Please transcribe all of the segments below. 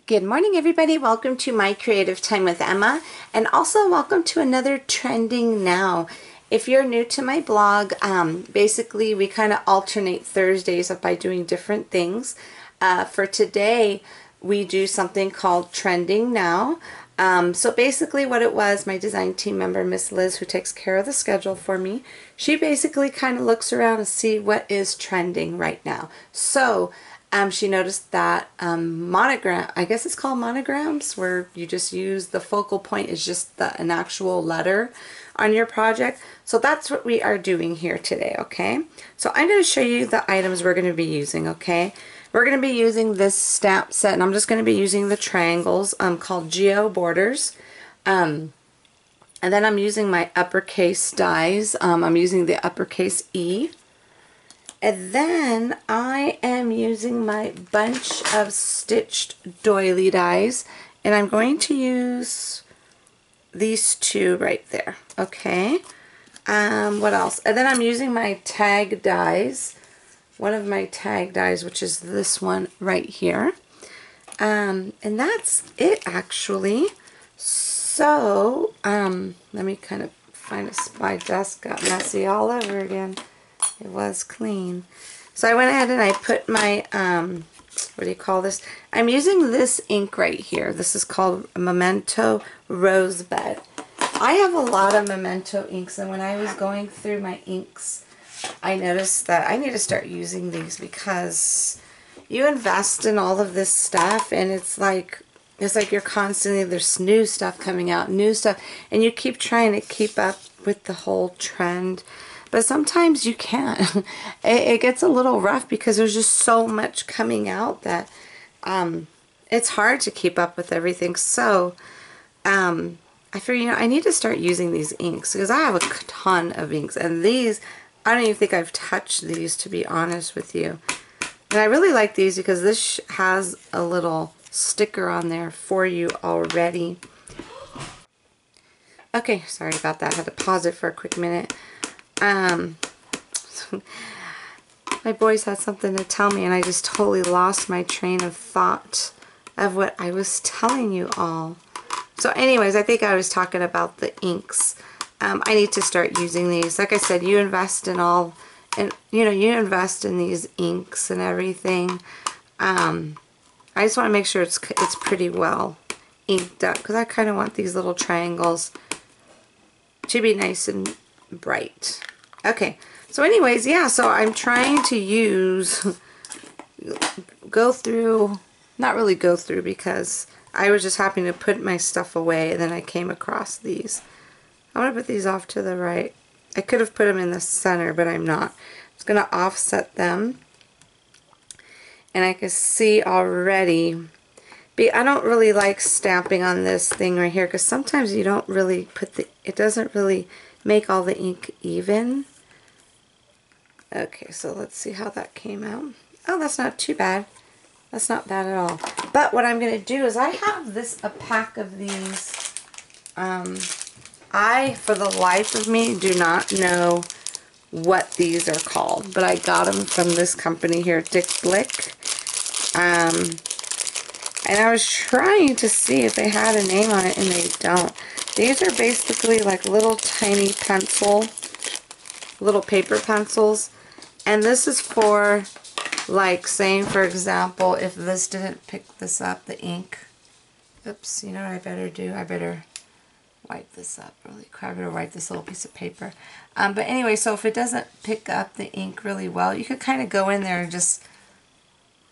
Good morning, everybody. Welcome to My Creative Time with Emma, and also welcome to another Trending Now. If you're new to my blog, basically we kind of alternate Thursdays by doing different things. For today, we do something called Trending Now. So basically what it was, my design team member, Miss Liz, who takes care of the schedule for me, she basically kind of looks around and see what is trending right now. So she noticed that monogram, I guess it's called monograms, where you just use the focal point is just an actual letter on your project. So that's what we are doing here today, okay? So I'm going to show you the items we're going to be using, okay? We're going to be using this stamp set, and I'm just going to be using the triangles called Geo Borders. And then I'm using my uppercase dies. I'm using the uppercase E. And then I am using my bunch of stitched doily dies, and I'm going to use these two right there, okay? What else? And then I'm using my tag dies, one of my tag dies, which is this one right here. And that's it, actually. So, let me kind of find a, my desk got messy all over again. It was clean. So I went ahead and I put my, what do you call this? I'm using this ink right here. This is called Memento Rosebud. I have a lot of Memento inks, and when I was going through my inks, I noticed that I need to start using these because you invest in all of this stuff, and it's like you're constantly, there's new stuff coming out, new stuff, and you keep trying to keep up with the whole trend. But sometimes you can't. It gets a little rough because there's just so much coming out that it's hard to keep up with everything. So I figure, you know, I need to start using these inks because I have a ton of inks. And these, I don't even think I've touched these, to be honest with you. And I really like these because this has a little sticker on there for you already. Okay, sorry about that. I had to pause it for a quick minute. My boys had something to tell me, and I just totally lost my train of thought of what I was telling you all. So anyways, I think I was talking about the inks. I need to start using these. Like I said, you invest in all, and you know, you invest in these inks and everything. I just want to make sure it's pretty well inked up because I kind of want these little triangles to be nice and bright. Okay, so anyways, yeah, so I'm trying to go through, not really go through, because I was just happening to put my stuff away, and then I came across these. I'm going to put these off to the right. I could have put them in the center, but I'm not. I'm just going to offset them, and I can see already, I don't really like stamping on this thing right here, because sometimes you don't really put it doesn't really make all the ink even. Okay, so let's see how that came out. Oh, that's not too bad. That's not bad at all. But what I'm going to do is I have a pack of these. I, for the life of me, do not know what these are called, but I got them from this company here, Dick Blick. And I was trying to see if they had a name on it, and they don't. These are basically like little tiny little paper pencils. And this is for, like, saying, for example, if this didn't pick this up, the ink. Oops, you know what I better do? I better wipe this up really quick. I better wipe this little piece of paper. But anyway, so if it doesn't pick up the ink really well, you could kind of go in there and just...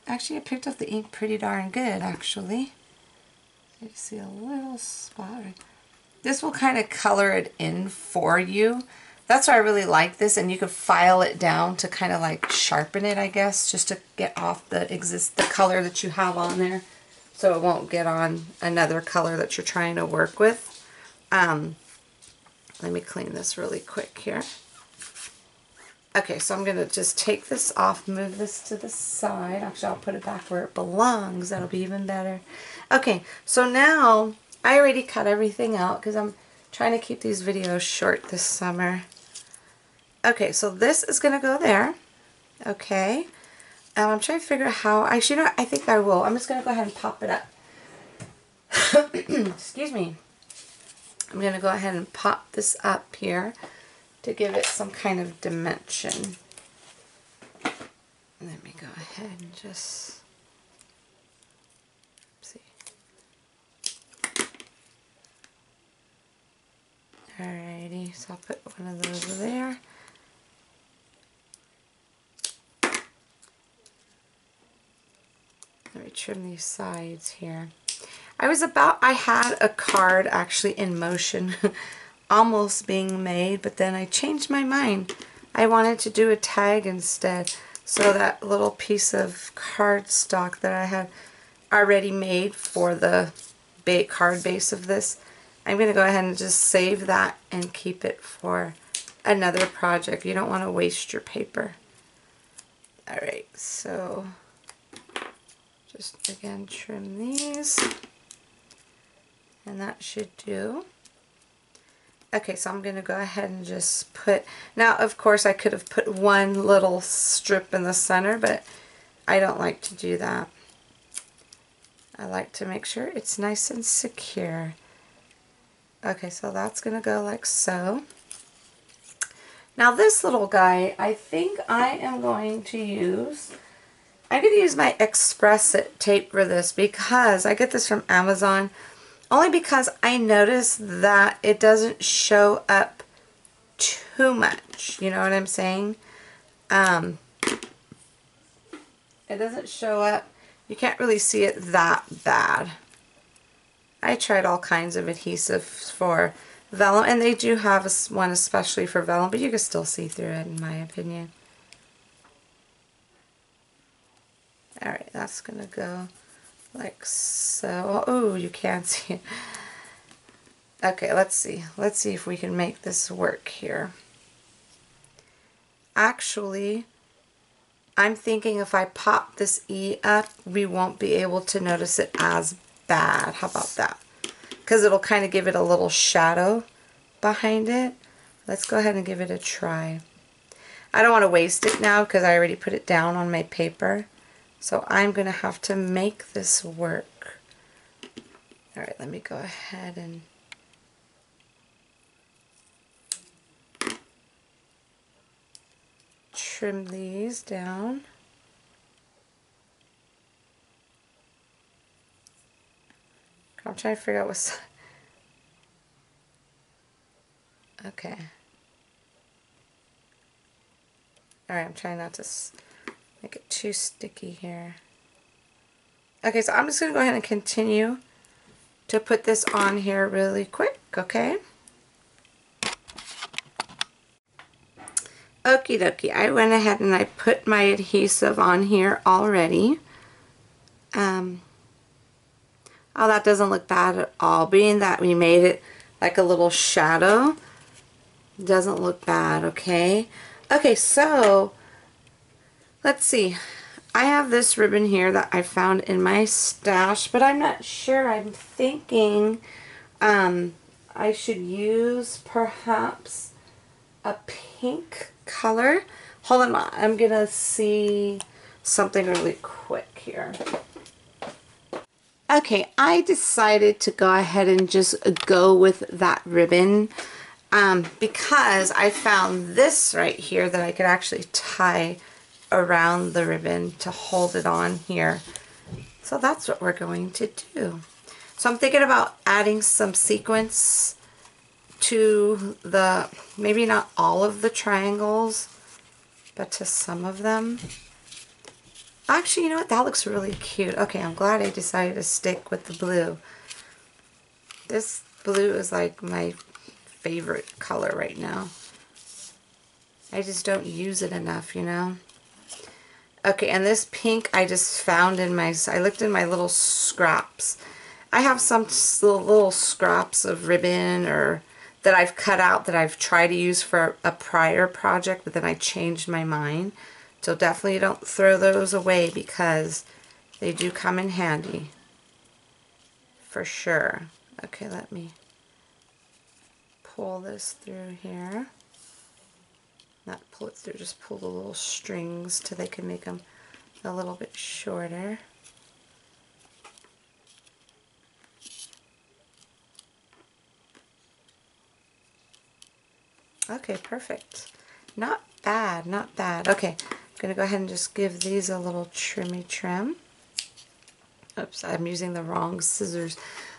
Actually, it picked up the ink pretty darn good, actually. You see a little spot right. This will kind of color it in for you. That's why I really like this, and you could file it down to kind of like sharpen it, I guess, just to get off the color that you have on there, so it won't get on another color that you're trying to work with. Let me clean this really quick here. Okay, so I'm going to just take this off, move this to the side. Actually, I'll put it back where it belongs. That'll be even better. Okay, so now I already cut everything out because I'm trying to keep these videos short this summer. Okay, so this is going to go there. Okay. I'm trying to figure out how. Actually, you know what? I think I will. I'm just going to go ahead and pop it up. excuse me, I'm going to go ahead and pop this up here to give it some kind of dimension. Let me go ahead and just see. Alrighty, so I'll put one of those there. Let me trim these sides here. I had a card actually in motion almost being made, but then I changed my mind. I wanted to do a tag instead. So that little piece of cardstock that I had already made for the card base of this, I'm going to go ahead and just save that and keep it for another project. You don't want to waste your paper. Alright, so just again trim these, and that should do. Okay, so I'm going to go ahead and just put, now of course I could have put one little strip in the center, but I don't like to do that. I like to make sure it's nice and secure. Okay, so that's going to go like so. Now this little guy, I think I am going to use, I'm going to use my Express It tape for this because I get this from Amazon. Only because I noticed that it doesn't show up too much. You know what I'm saying? It doesn't show up. You can't really see it that bad. I tried all kinds of adhesives for vellum, and they do have one especially for vellum, but you can still see through it in my opinion. Alright, that's going to go like so. Oh, you can't see it. Okay, let's see. Let's see if we can make this work here. Actually, I'm thinking if I pop this E up, we won't be able to notice it as bad. How about that? Because it'll kind of give it a little shadow behind it. Let's go ahead and give it a try. I don't want to waste it now because I already put it down on my paper. So I'm going to have to make this work. Alright, let me go ahead and trim these down. I'm trying to figure out what's... Okay. Alright, I'm trying not to make it too sticky here. Okay, so I'm just going to go ahead and continue to put this on here really quick, okay? Okie dokie, I went ahead and I put my adhesive on here already. Oh, that doesn't look bad at all. Being that we made it like a little shadow, doesn't look bad, okay? Okay, so let's see. I have this ribbon here that I found in my stash, but I'm not sure. I'm thinking I should use perhaps a pink color. Hold on, I'm gonna see something really quick here. Okay, I decided to go ahead and just go with that ribbon because I found this right here that I could actually tie around the ribbon to hold it on here. So that's what we're going to do. So I'm thinking about adding some sequins to the, maybe not all of the triangles, but to some of them. Actually, you know what? That looks really cute. Okay, I'm glad I decided to stick with the blue. This blue is like my favorite color right now. I just don't use it enough, you know? Okay, and this pink I just found in my, I looked in my little scraps. I have some little scraps of ribbon or that I've cut out that I've tried to use for a prior project, but then I changed my mind. So definitely don't throw those away because they do come in handy. For sure. Okay, let me pull this through here. Not pull it through, just pull the little strings till they can make them a little bit shorter. Okay, perfect. Not bad, not bad. Okay, I'm going to go ahead and just give these a little trimmy trim. Oops, I'm using the wrong scissors.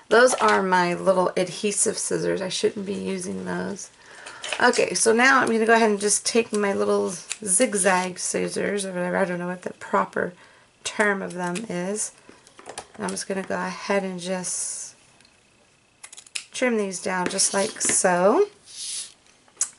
Those are my little adhesive scissors. I shouldn't be using those. Okay, so now I'm going to go ahead and just take my little zigzag scissors, or whatever, I don't know what the proper term of them is. I'm just going to go ahead and just trim these down just like so.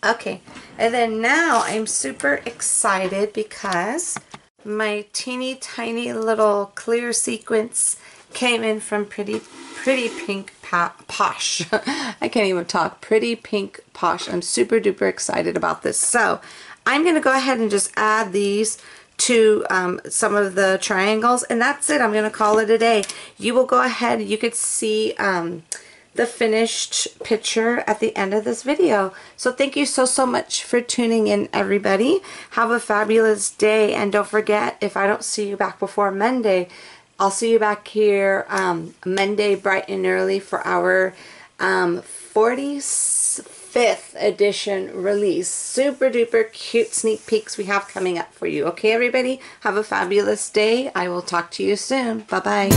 Okay, and then now I'm super excited because my teeny tiny little clear sequins came in from Pretty Pink Posh. I can't even talk. Pretty Pink Posh. I'm super duper excited about this. So I'm going to go ahead and just add these to some of the triangles, and that's it. I'm going to call it a day. You will go ahead, you could see the finished picture at the end of this video. So thank you so much for tuning in, everybody. Have a fabulous day, and don't forget, if I don't see you back before Monday, I'll see you back here Monday bright and early for our 45th edition release. Super duper cute sneak peeks we have coming up for you. Okay, everybody, have a fabulous day. I will talk to you soon. Bye bye.